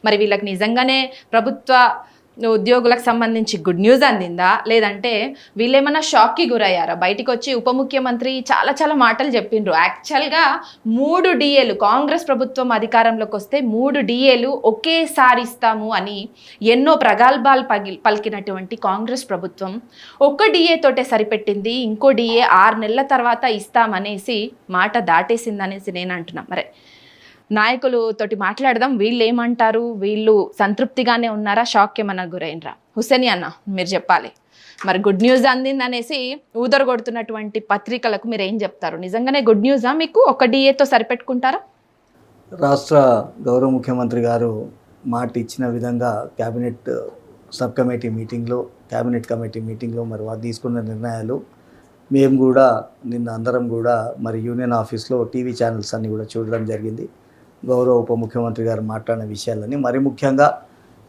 మరి వీళ్ళకి నిజంగానే ప్రభుత్వ ఉద్యోగులకు సంబంధించి గుడ్ న్యూస్ అందిందా, లేదంటే వీళ్ళేమన్నా షాక్కి గురయ్యారా? బయటికి వచ్చి ఉప ముఖ్యమంత్రి చాలా చాలా మాటలు చెప్పిండ్రు. యాక్చువల్గా 3 డిఏలు కాంగ్రెస్ ప్రభుత్వం అధికారంలోకి వస్తే 3 డిఏలు ఒకేసారి ఇస్తాము అని ఎన్నో ప్రగల్భాలు పలికినటువంటి కాంగ్రెస్ ప్రభుత్వం ఒక డిఏ తోటే సరిపెట్టింది. ఇంకో డిఏ 6 నెలల తర్వాత ఇస్తామనేసి మాట దాటేసిందనేసి నేను అంటున్నా. మరి నాయకులు తోటి మాట్లాడదాం. వీళ్ళు ఏమంటారు? వీళ్ళు సంతృప్తిగానే ఉన్నారా? షాక్ ఏమన్నా గురైనరా? హుసేని అన్న, మీరు చెప్పాలి. మరి గుడ్ న్యూస్ అందిందనేసి ఊదరగొడుతున్నటువంటి పత్రికలకు మీరు ఏం చెప్తారు? నిజంగానే గుడ్ న్యూసా? మీకు ఒక డిఏతో సరిపెట్టుకుంటారా? రాష్ట్ర గౌరవ ముఖ్యమంత్రి గారు మాట ఇచ్చిన విధంగా క్యాబినెట్ సబ్ కమిటీ మీటింగ్లో, క్యాబినెట్ కమిటీ మీటింగ్లో మరి వారు తీసుకున్న నిర్ణయాలు మేము కూడా నిన్న అందరం కూడా మరి యూనియన్ ఆఫీస్లో టీవీ ఛానల్స్ అన్నీ కూడా చూడడం జరిగింది. గౌరవ ఉప ముఖ్యమంత్రి గారు మాట్లాడిన విషయాలని, మరి ముఖ్యంగా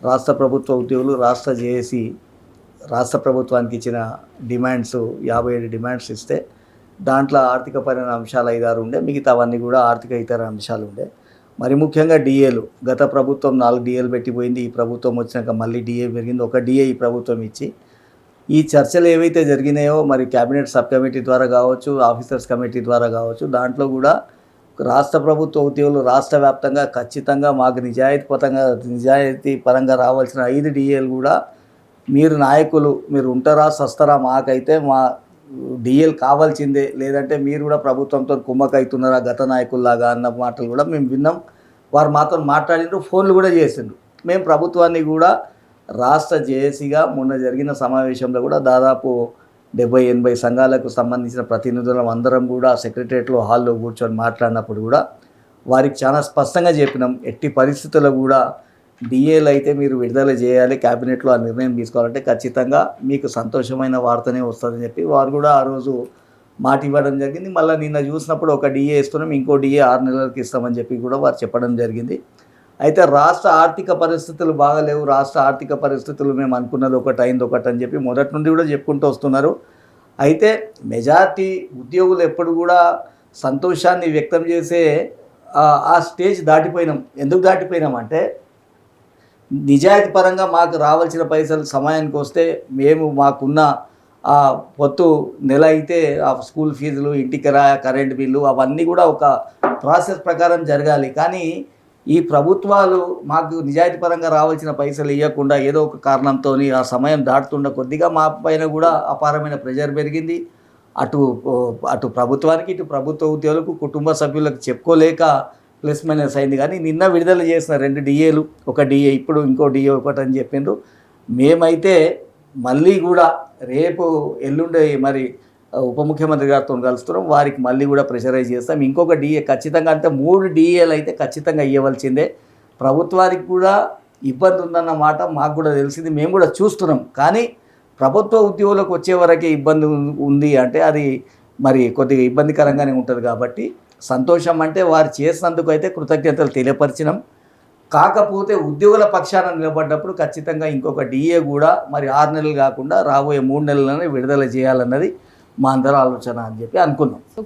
రాష్ట్ర ప్రభుత్వ ఉద్యోగులు రాష్ట్ర జేఏసీ రాష్ట్ర ప్రభుత్వానికి ఇచ్చిన డిమాండ్స్ 57 డిమాండ్స్ ఇస్తే దాంట్లో ఆర్థికపరమైన అంశాలు 5-6 ఉండే, మిగతావన్నీ కూడా ఆర్థిక ఇతర అంశాలు ఉండే. మరి ముఖ్యంగా డిఏలు, గత ప్రభుత్వం 4 డిఏలు పెట్టిపోయింది. ఈ ప్రభుత్వం వచ్చినాక మళ్ళీ డిఏ పెరిగింది. ఒక డిఏ ఈ ప్రభుత్వం ఇచ్చి ఈ చర్చలు ఏవైతే జరిగినాయో మరి క్యాబినెట్ సబ్ కమిటీ ద్వారా కావచ్చు, ఆఫీసర్స్ కమిటీ ద్వారా కావచ్చు, దాంట్లో కూడా రాష్ట్ర ప్రభుత్వ ఉద్యోగులు రాష్ట్ర వ్యాప్తంగా ఖచ్చితంగా మాకు నిజాయితీ పరంగా రావాల్సిన 5 డిఏలు కూడా మీరు నాయకులు మీరు ఉంటారా సస్తారా, మాకైతే మా డిఏలు కావాల్సిందే, లేదంటే మీరు కూడా ప్రభుత్వంతో కుమ్మకవుతున్నారా గత నాయకుల్లాగా అన్న మాటలు కూడా మేము విన్నాం. వారు మాతో మాట్లాడిండ్రు, ఫోన్లు కూడా చేసిండ్రు. మేము ప్రభుత్వాన్ని కూడా రాష్ట్ర జేఏసీగా మొన్న జరిగిన సమావేశంలో కూడా దాదాపు 70-80 సంఘాలకు సంబంధించిన ప్రతినిధులం అందరం కూడా సెక్రటరియట్లో హాల్లో కూర్చొని మాట్లాడినప్పుడు కూడా వారికి చాలా స్పష్టంగా చెప్పినాం, ఎట్టి పరిస్థితుల్లో కూడా డిఏలు అయితే మీరు విడుదల చేయాలి, క్యాబినెట్లో ఆ నిర్ణయం తీసుకోవాలంటే ఖచ్చితంగా మీకు సంతోషమైన వార్తనే వస్తుందని చెప్పి వారు కూడా ఆ రోజు మాట ఇవ్వడం జరిగింది. మళ్ళీ నిన్న చూసినప్పుడు ఒక డిఏ ఇస్తున్నాం, ఇంకో డిఏ 6 నెలలకు ఇస్తామని చెప్పి కూడా వారు చెప్పడం జరిగింది. అయితే రాష్ట్ర ఆర్థిక పరిస్థితులు బాగలేవు, రాష్ట్ర ఆర్థిక పరిస్థితులు మేము అనుకున్నది ఒకటి అయింది ఒకటి అని చెప్పి మొదటి నుండి కూడా చెప్పుకుంటూ వస్తున్నారు. అయితే మెజార్టీ ఉద్యోగులు ఎప్పుడు కూడా సంతోషాన్ని వ్యక్తం చేసే ఆ స్టేజ్ దాటిపోయినాం. ఎందుకు దాటిపోయినామంటే నిజాయితీ పరంగా మాకు రావాల్సిన పైసలు సమయానికి వస్తే మేము మాకున్న పొత్తు నెల అయితే ఆ స్కూల్ ఫీజులు, ఇంటి కిరాయి, కరెంట్ బిల్లు అవన్నీ కూడా ఒక ప్రాసెస్ ప్రకారం జరగాలి. కానీ ఈ ప్రభుత్వాలు మాకు నిజాయితీ పరంగా రావాల్సిన పైసలు ఇవ్వకుండా ఏదో ఒక కారణంతో ఆ సమయం దాటుతుండ కొద్దిగా మా పైన కూడా అపారమైన ప్రెజర్ పెరిగింది. అటు ప్రభుత్వానికి, ఇటు ప్రభుత్వ ఉద్యోగులకు, కుటుంబ సభ్యులకు చెప్పుకోలేక ప్లస్ మైనస్ అయింది. కానీ నిన్న విడుదల చేసిన 2 డిఏలు, ఒక డిఏ ఇప్పుడు ఇంకో డిఏ ఒకటి అని చెప్పిండ్రు. మేమైతే మళ్ళీ కూడా రేపు ఎల్లుండి మరి ఉప ముఖ్యమంత్రి గారితో కలుస్తున్నాం, వారికి మళ్ళీ కూడా ప్రెషరైజ్ చేస్తాం. ఇంకొక డిఏ ఖచ్చితంగా, అంటే 3 డిఏలు అయితే ఖచ్చితంగా ఇవ్వవలసిందే. ప్రభుత్వానికి కూడా ఇబ్బంది ఉందన్న మాట మాకు కూడా తెలిసింది, మేము కూడా చూస్తున్నాం. కానీ ప్రభుత్వ ఉద్యోగులకు వచ్చే వరకే ఇబ్బంది ఉంది అంటే అది మరి కొద్దిగా ఇబ్బందికరంగానే ఉంటుంది. కాబట్టి సంతోషం అంటే వారు చేసినందుకు అయితే కృతజ్ఞతలు తెలియపరిచినాం. కాకపోతే ఉద్యోగుల పక్షాన నిలబడ్డప్పుడు ఖచ్చితంగా ఇంకొక డిఏ కూడా మరి 6 నెలలు కాకుండా రాబోయే 3 నెలలనే విడుదల చేయాలన్నది మా అందరి ఆలోచన అని చెప్పి అనుకున్నాం.